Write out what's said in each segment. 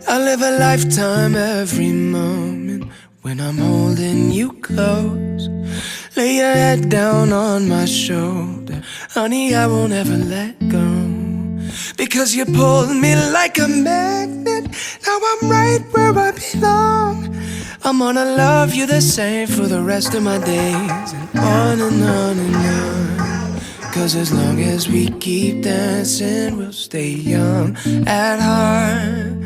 I live a lifetime every moment when I'm holding you close. Lay your head down on my shoulder, honey, I won't ever let go. Because you pulled me like a magnet, now I'm right where I belong. I'm gonna love you the same for the rest of my days, and on and on and on. Cause as long as we keep dancing, we'll stay young at heart.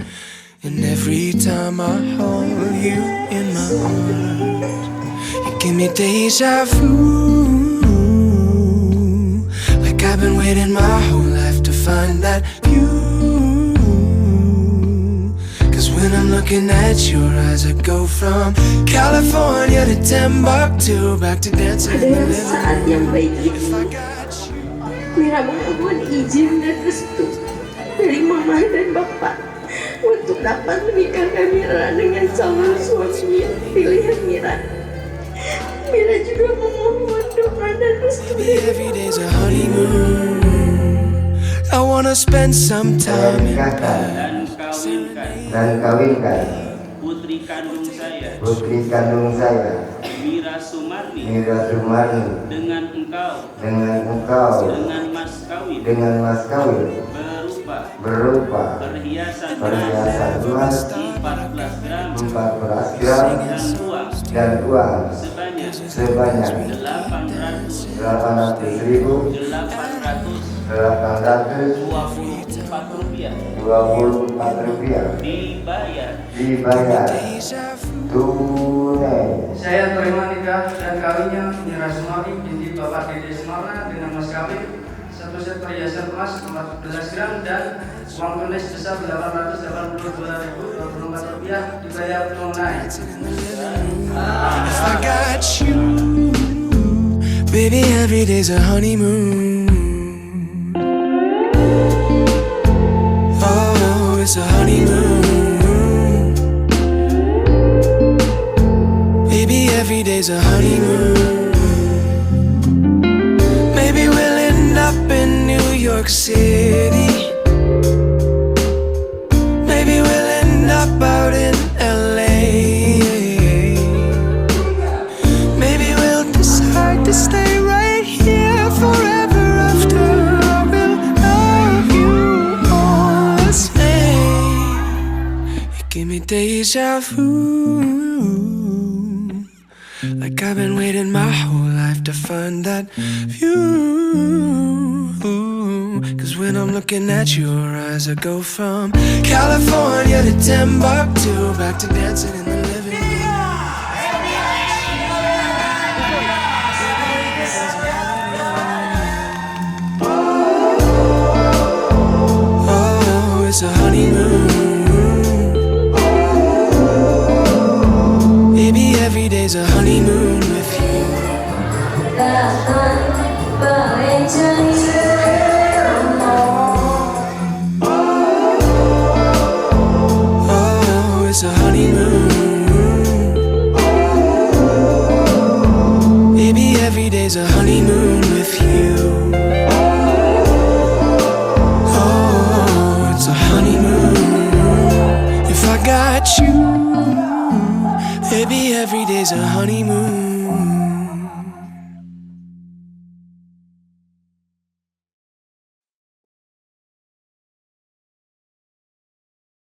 And every time I hold you in my arms, you give me deja vu. Like I've been waiting my whole life to find that view. Cause when I'm looking at your eyes, I go from California to Timbuktu, back to dancing in the living room. If I got you, Mira mohon izin dan restu dari mama dan bapak untuk dapat menikahkan Mira dengan calon suami pilihan Mira. Mira juga memohon doa dan restu. every day's a honeymoon. I wanna spend some time in bed. Dan kawinkan putri kandung saya Mira Sumarni dengan engkau dengan mas kawin berupa perhiasan emas 14 gram dan uang sebanyak 824 rupiah dibayar tunai. Saya terima nikah dan kawinnya Mira Sumarni binti Bapak Gadis Sunda dengan mas kawin satu set perhiasan emas 14 gram dan uang tunai sebesar 882.024 rupiah dibayar tunai. If I got you, baby, every day's a honeymoon. Oh, it's a honeymoon. Baby, every day's a honeymoon. Maybe we'll end up in New York City. Maybe we'll end up out in LA. Maybe we'll decide to stay right here forever after. I will love you all the same. You give me deja vu. Like I've been waiting my whole life to find that view. Cause when I'm looking at your eyes, I go from California to Timbuktu, back to dancing in the living room. Oh, it's a honeymoon.